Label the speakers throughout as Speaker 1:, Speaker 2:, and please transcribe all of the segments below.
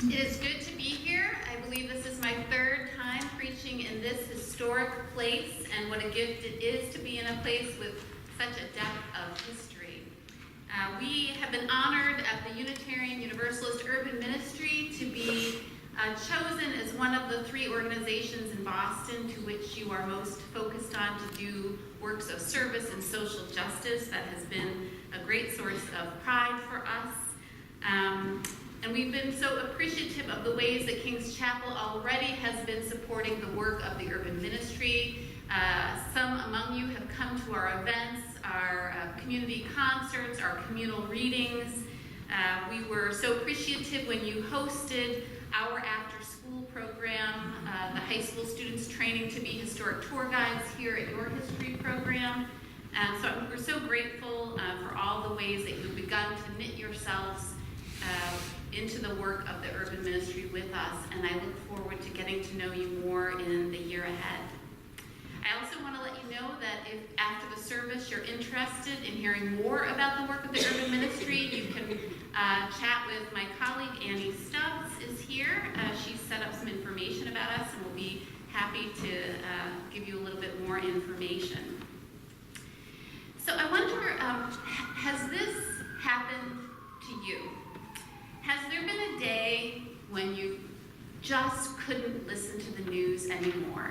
Speaker 1: It is good to be here. I believe this is my third time preaching in this historic place, and what a gift it is to be in a place with such a depth of history. We have been honored at the Unitarian Universalist Urban Ministry to be chosen as one of the 3 organizations in Boston to which you are most focused on to do works of service and social justice. That has been a great source of pride for us. And we've been so appreciative of the ways that King's Chapel already has been supporting the work of the urban ministry. Some among you have come to our events, our community concerts, our communal readings. We were so appreciative when you hosted our after-school program, the high school students training to be historic tour guides here at your history program. So we're so grateful for all the ways that you've begun to knit yourselves into the work of the urban ministry with us, and I look forward to getting to know you more in the year ahead. I also want to let you know that if after the service you're interested in hearing more about the work of the urban ministry, you can chat with my colleague Annie Stubbs is here. She's set up some information about us and will be happy to give you a little bit more information. So I wonder, has this happened to you? Has there been a day when you just couldn't listen to the news anymore?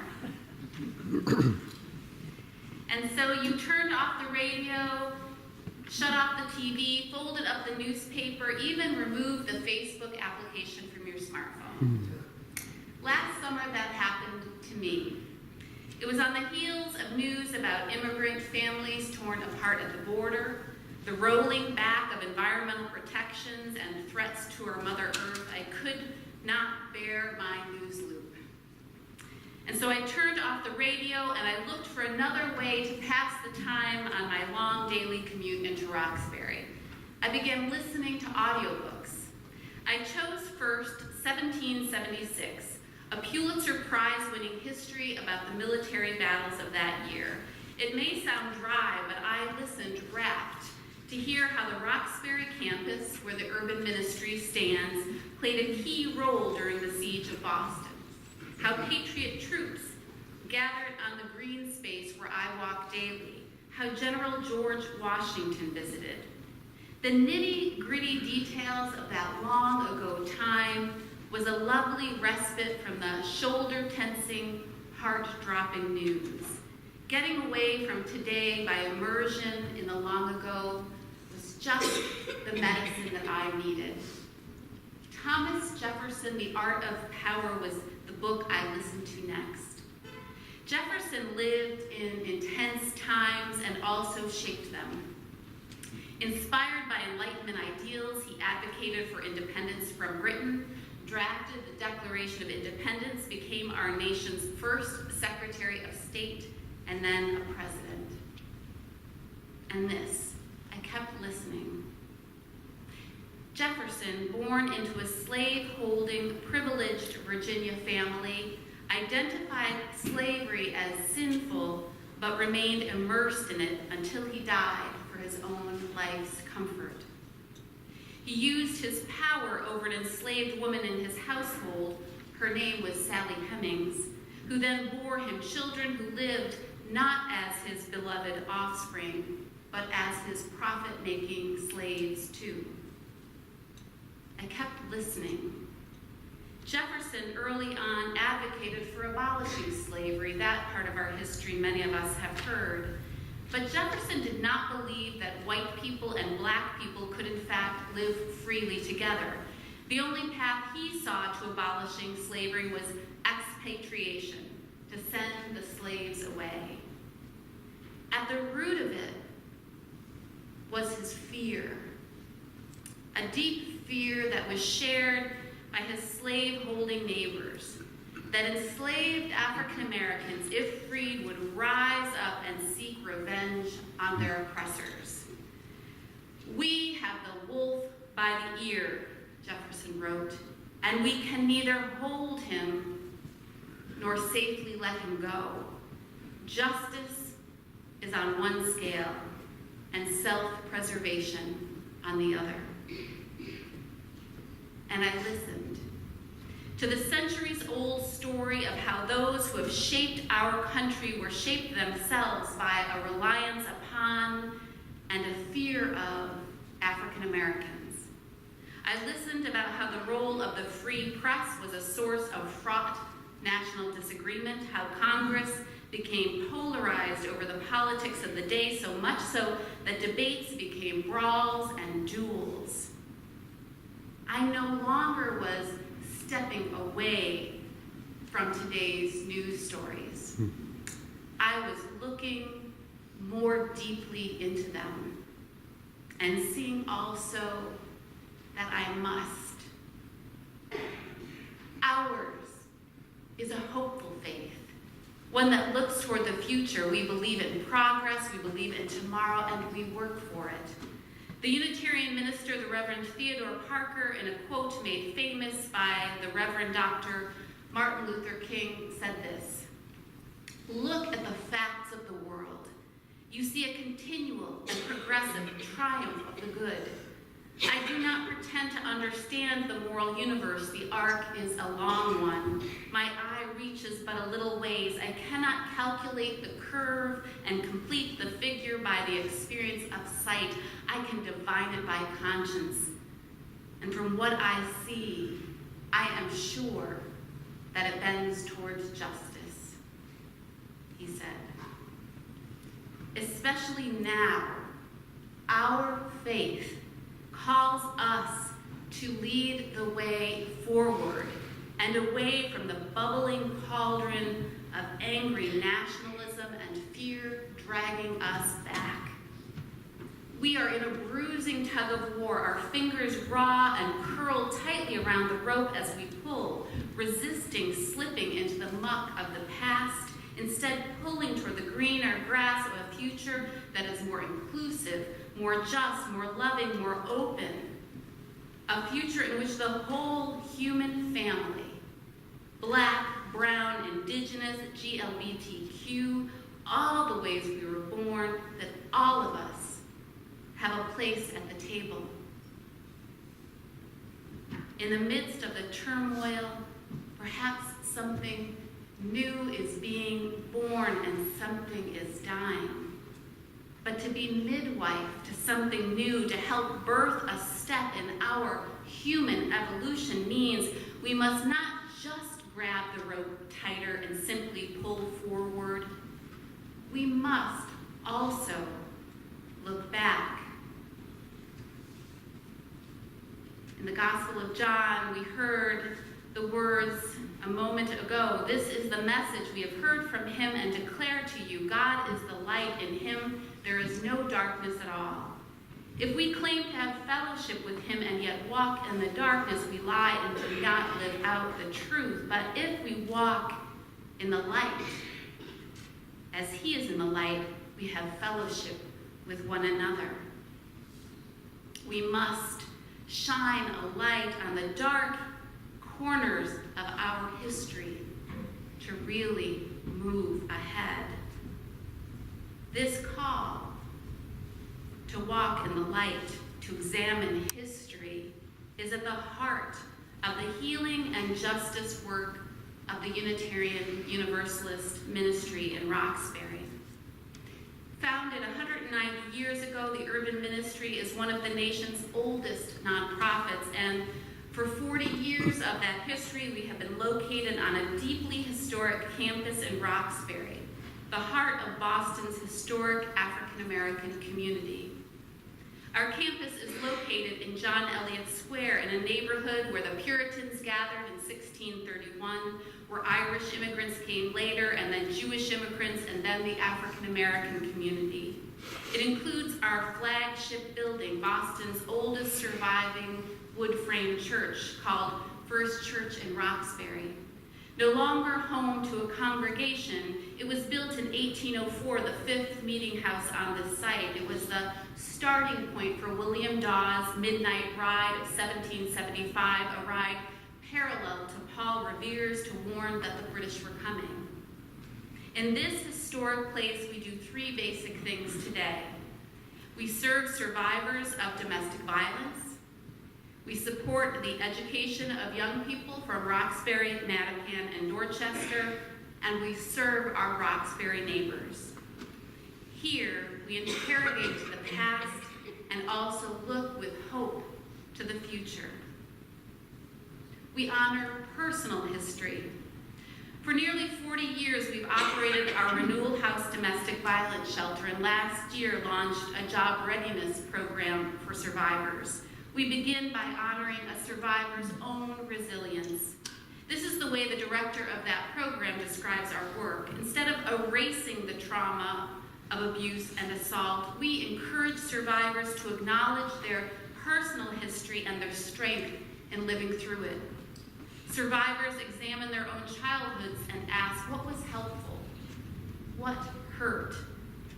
Speaker 1: And so you turned off the radio, shut off the TV, folded up the newspaper, even removed the Facebook application from your smartphone. Last summer that happened to me. It was on the heels of news about immigrant families torn apart at the border, the rolling back of environmental protections and threats to our Mother Earth. I could not bear my news loop. And so I turned off the radio and I looked for another way to pass the time on my long daily commute into Roxbury. I began listening to audiobooks. I chose first 1776, a Pulitzer Prize-winning history about the military battles of that year. It may sound dry, but I listened rapt to hear how the Roxbury campus, where the urban ministry stands, played a key role during the siege of Boston. How patriot troops gathered on the green space where I walk daily. How General George Washington visited. The nitty-gritty details of that long ago time was a lovely respite from the shoulder-tensing, heart-dropping news. Getting away from today by immersion in the long ago was just the medicine that I needed. Thomas Jefferson, The Art of Power, was the book I listened to next. Jefferson lived in intense times and also shaped them. Inspired by Enlightenment ideals, he advocated for independence from Britain, drafted the Declaration of Independence, became our nation's first Secretary of State, and then a president. And this, I kept listening. Jefferson, born into a slave-holding, privileged Virginia family, identified slavery as sinful, but remained immersed in it until he died for his own life's comfort. He used his power over an enslaved woman in his household, her name was Sally Hemings, who then bore him children who lived not as his beloved offspring, but as his profit-making slaves too. I kept listening. Jefferson early on advocated for abolishing slavery, that part of our history many of us have heard. But Jefferson did not believe that white people and black people could in fact live freely together. The only path he saw to abolishing slavery was expatriation, to send the slaves away. At the root of it was his fear, a deep fear that was shared by his slave-holding neighbors, that enslaved African Americans, if freed, would rise up and seek revenge on their oppressors. "We have the wolf by the ear," Jefferson wrote, "and we can neither hold him nor safely let him go. Justice is on one scale and self-preservation on the other." And I listened. to the centuries-old story of how those who have shaped our country were shaped themselves by a reliance upon and a fear of African Americans. I listened about how the role of the free press was a source of fraught national disagreement, how Congress became polarized over the politics of the day, so much so that debates became brawls and duels. I no longer was stepping away from today's news stories. I was looking more deeply into them and seeing also that I must. Ours is a hopeful faith, one that looks toward the future. We believe in progress, we believe in tomorrow, and we work for it. The Unitarian minister, the Reverend Theodore Parker, in a quote made famous by the Reverend Dr. Martin Luther King, said this: "Look at the facts of the world. You see a continual and progressive triumph of the good. I do not pretend to understand the moral universe. The arc is a long one. My eye reaches but a little ways. I cannot calculate the curve and complete the figure by the experience of sight. I can divine it by conscience. And from what I see, I am sure that it bends towards justice," he said. Especially now, our faith calls us to lead the way forward and away from the bubbling cauldron of angry nationalism and fear dragging us back. We are in a bruising tug of war, our fingers raw and curled tightly around the rope as we pull, resisting slipping into the muck of the past, instead pulling toward the greener grass of a future that is more inclusive, more just, more loving, more open. A future in which the whole human family, Black, brown, indigenous, GLBTQ, all the ways we were born, that all of us have a place at the table. In the midst of the turmoil, perhaps something new is being born and something is dying. But to be midwife to something new, to help birth a step in our human evolution, means we must not just grab the rope tighter and simply pull forward. We must also look back. In the Gospel of John, we heard the words a moment ago: "This is the message we have heard from him and declare to you. God is the light. In him there is no darkness at all. If we claim to have fellowship with him and yet walk in the darkness, we lie and do not live out the truth. But if we walk in the light, as he is in the light, we have fellowship with one another." We must shine a light on the dark corners of our history to really move ahead. This call to walk in the light, to examine history, is at the heart of the healing and justice work of the Unitarian Universalist ministry in Roxbury. Founded 190 years ago, the Urban Ministry is one of the nation's oldest nonprofits, and for 40 years of that history, we have been located on a deeply historic campus in Roxbury, the heart of Boston's historic African-American community. Our campus is located in John Eliot Square, in a neighborhood where the Puritans gathered in 1631, where Irish immigrants came later, and then Jewish immigrants, and then the African-American community. It includes our flagship building, Boston's oldest surviving wood-frame church, called First Church in Roxbury. No longer home to a congregation, it was built in 1804, the fifth meeting house on the site. It was the starting point for William Dawes' Midnight Ride of 1775, a ride parallel to Paul Revere's to warn that the British were coming. In this historic place, we do three basic things today. We serve survivors of domestic violence. We support the education of young people from Roxbury, Mattapan, and Dorchester, and we serve our Roxbury neighbors. Here, we interrogate the past and also look with hope to the future. We honor personal history. For nearly 40 years, we've operated our Renewal House domestic violence shelter, and last year launched a job readiness program for survivors. We begin by honoring a survivor's own resilience. This is the way the director of that program describes our work. Instead of erasing the trauma of abuse and assault, we encourage survivors to acknowledge their personal history and their strength in living through it. Survivors examine their own childhoods and ask, what was helpful? What hurt?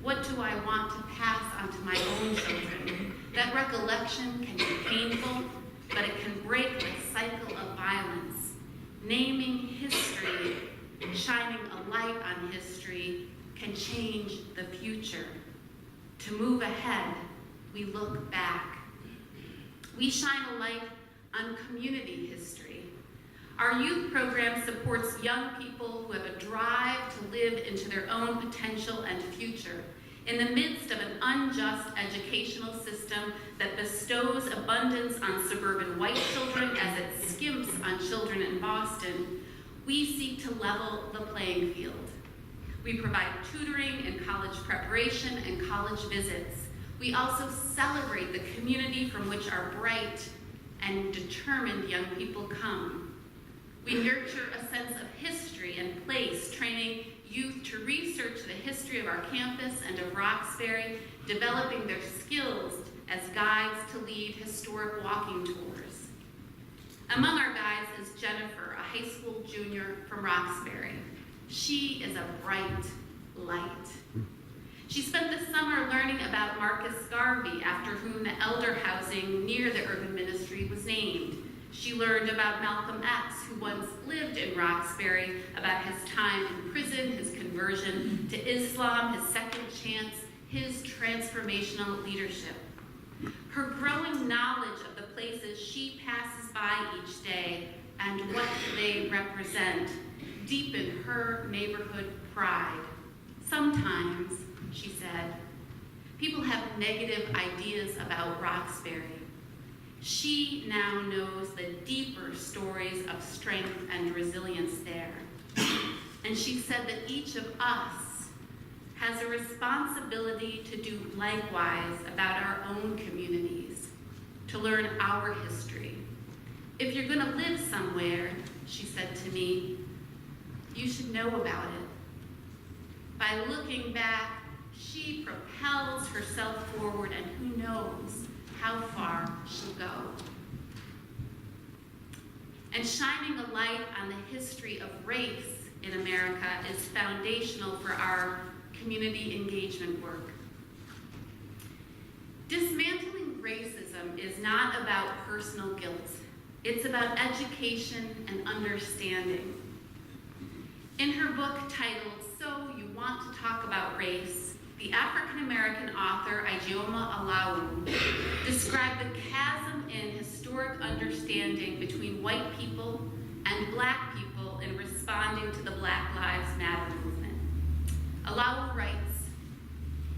Speaker 1: What do I want to pass on to my own children? That recollection can be painful, but it can break the cycle of violence. Naming history, shining a light on history, can change the future. To move ahead, we look back. We shine a light on community history. Our youth program supports young people who have a drive to live into their own potential and future. In the midst of an unjust educational system that bestows abundance on suburban white children as it skimps on children in Boston, we seek to level the playing field. We provide tutoring and college preparation and college visits. We also celebrate the community from which our bright and determined young people come. We nurture a sense of history and place, training youth to research the history of our campus and of Roxbury, developing their skills as guides to lead historic walking tours. Among our guides is Jennifer, a high school junior from Roxbury. She is a bright light. She spent the summer learning about Marcus Garvey, after whom the elder housing near the urban ministry was named. She learned about Malcolm X, who once lived in Roxbury, about his time in prison, his conversion to Islam, his second chance, his transformational leadership. Her growing knowledge of the places she passes by each day and what they represent deepened her neighborhood pride. Sometimes, she said, people have negative ideas about Roxbury. She now knows the deeper stories of strength and resilience there. And she said that each of us has a responsibility to do likewise about our own communities, to learn our history. If you're going to live somewhere, she said to me, you should know about it. By looking back, she propels herself forward, and who knows how far she'll go. And shining a light on the history of race in America is foundational for our community engagement work. Dismantling racism is not about personal guilt. It's about education and understanding. In her book titled, So You Want to Talk About Race, the African-American author Ijeoma Alawu described the chasm in historic understanding between white people and black people in responding to the Black Lives Matter movement. Alawu writes,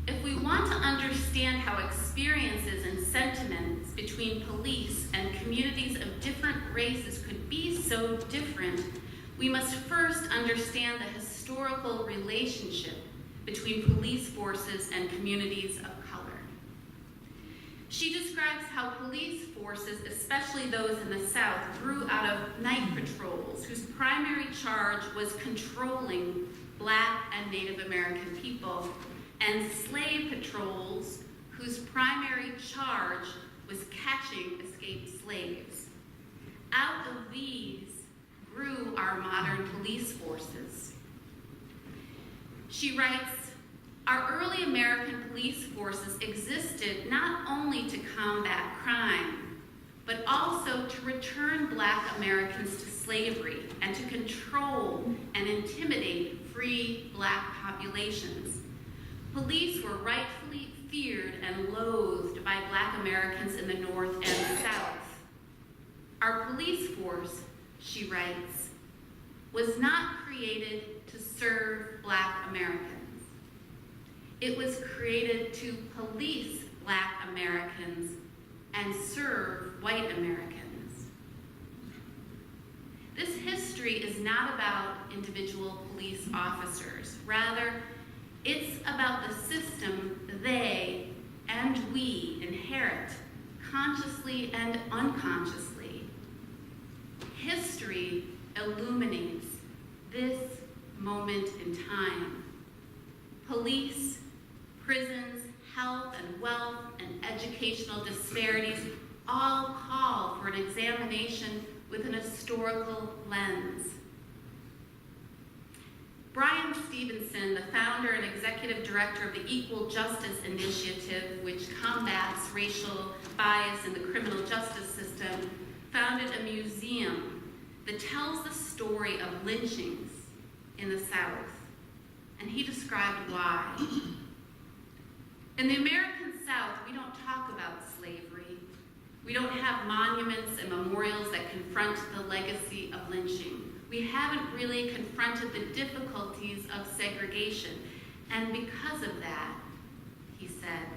Speaker 1: if we want to understand how experiences and sentiments between police and communities of different races could be so different, we must first understand the historical relationship between police forces and communities of color. She describes how police forces, especially those in the South, grew out of night patrols whose primary charge was controlling Black and Native American people, and slave patrols whose primary charge was catching escaped slaves. Out of these grew our modern police forces. She writes, our early American police forces existed not only to combat crime, but also to return Black Americans to slavery and to control and intimidate free Black populations. Police were rightfully feared and loathed by Black Americans in the North and the South. Our police force, she writes, was not created to serve Black Americans. It was created to police Black Americans and serve white Americans. This history is not about individual police officers. Rather, it's about the system they and we inherit, consciously and unconsciously. History illuminates this moment in time. Police, prisons, health and wealth, and educational disparities all call for an examination with an historical lens. Brian Stevenson, the founder and executive director of the Equal Justice Initiative, which combats racial bias in the criminal justice system, founded a museum that tells the story of lynchings in the South, and he described why. In the American South, we don't talk about slavery. We don't have monuments and memorials that confront the legacy of lynching. We haven't really confronted the difficulties of segregation. And because of that, he said,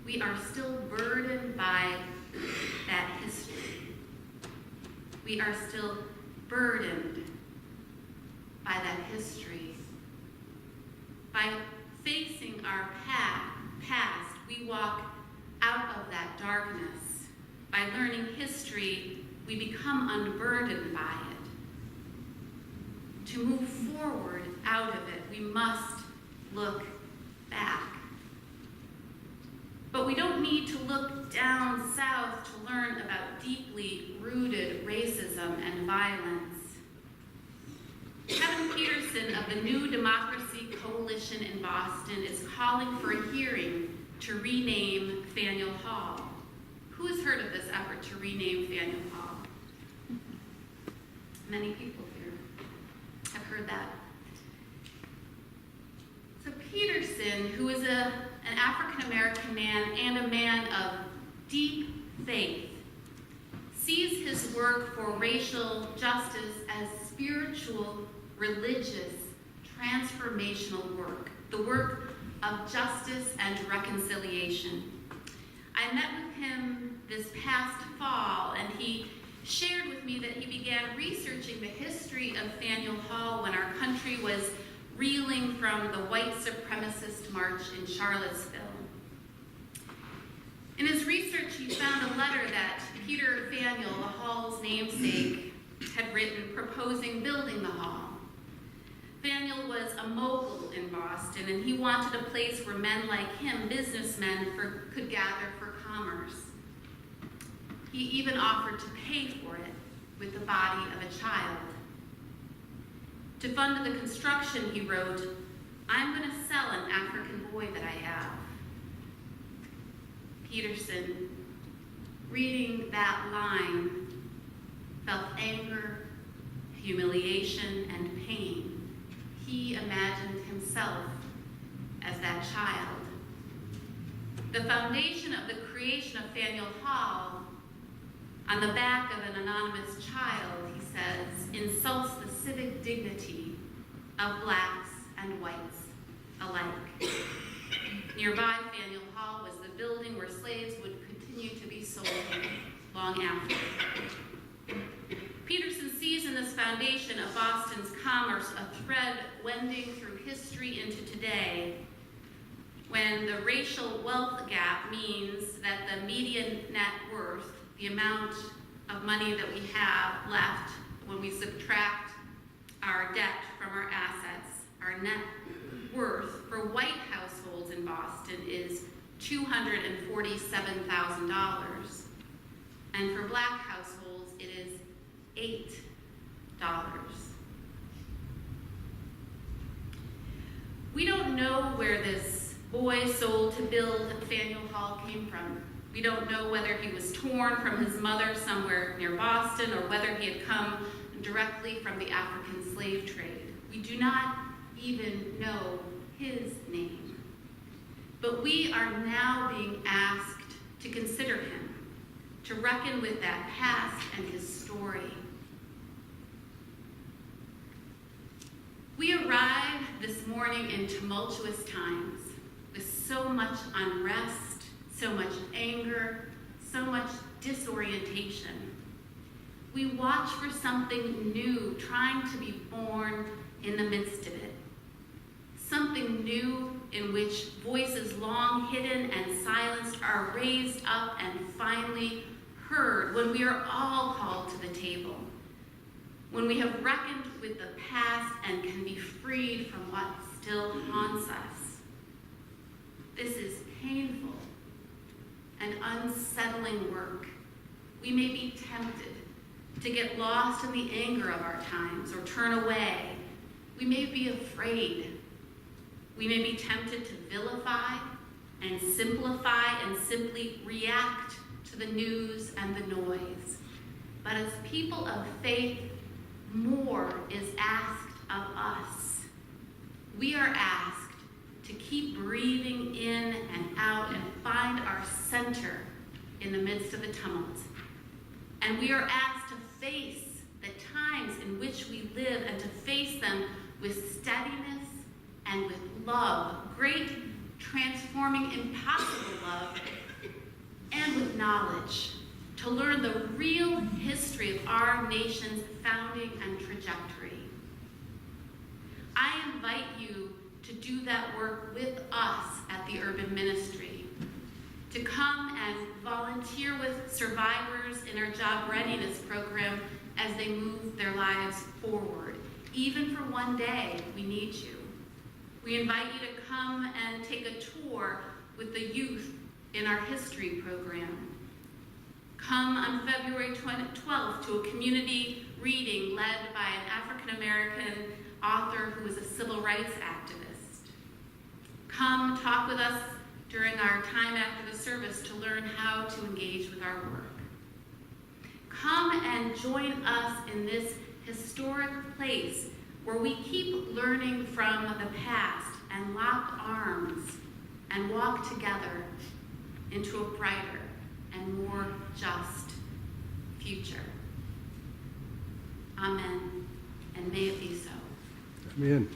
Speaker 1: we are still burdened by that history. We are still burdened by that history. By facing our past, we walk out of that darkness. By learning history, we become unburdened by it. To move forward out of it, we must look back. But we don't need to look down south to learn about deeply rooted racism and violence. Kevin Peterson of the New Democracy Coalition in Boston is calling for a hearing to rename Faneuil Hall. Who has heard of this effort to rename Faneuil Hall? Many people here have heard that. So Peterson, who is an African-American man and a man of deep faith, sees his work for racial justice as spiritual, religious, transformational work, the work of justice and reconciliation. I met with him this past fall, and he shared with me that he began researching the history of Faneuil Hall when our country was reeling from the white supremacist march in Charlottesville. In his research, he found a letter that Peter Faneuil, the hall's namesake, had written proposing building the hall. Faneuil was a mogul in Boston, and he wanted a place where men like him, businessmen, could gather for commerce. He even offered to pay for it with the body of a child. To fund the construction, he wrote, "I'm going to sell an African boy that I have." Peterson, reading that line, felt anger, humiliation, and pain. He imagined himself as that child. The foundation of the creation of Faneuil Hall, on the back of an anonymous child, he says, insults the civic dignity of blacks and whites alike. Nearby Faneuil Hall was the building where slaves would continue to be sold long after. Peterson sees in this foundation of Boston's commerce a thread wending through history into today, when the racial wealth gap means that the median net worth, the amount of money that we have left when we subtract our debt from our assets, our net worth for white households in Boston is $247,000. And for black households, it is $8. We don't know where this boy sold to build Faneuil Hall came from. We don't know whether he was torn from his mother somewhere near Boston or whether he had come directly from the African slave trade. We do not even know his name. But we are now being asked to consider him. to reckon with that past and his story. We arrived this morning in tumultuous times with so much unrest, so much anger, so much disorientation. We watch for something new trying to be born in the midst of it. Something new in which voices long hidden and silenced are raised up and finally heard when we are all called to the table. When we have reckoned with the past and can be freed from what still haunts us. This is painful and unsettling work. We may be tempted to get lost in the anger of our times or turn away. We may be afraid. We may be tempted to vilify and simplify and simply react to the news and the noise. But as people of faith, more is asked of us. We are asked to keep breathing in and out and find our center in the midst of the tumult. And we are asked to face the times in which we live and to face them with steadiness and with love, great, transforming, impossible love, and with knowledge, to learn the real history of our nation's founding and trajectory. I invite you to do that work with us at the Urban Ministry, to come and volunteer with survivors in our job readiness program as they move their lives forward. Even for one day, we need you. We invite you to come and take a tour with the youth in our history program. Come on February 12th to a community reading led by an African-American author who is a civil rights activist. Come talk with us during our time after the service to learn how to engage with our work. Come and join us in this historic place where we keep learning from the past and lock arms and walk together into a brighter and more just future. Amen, and may it be so.
Speaker 2: Amen.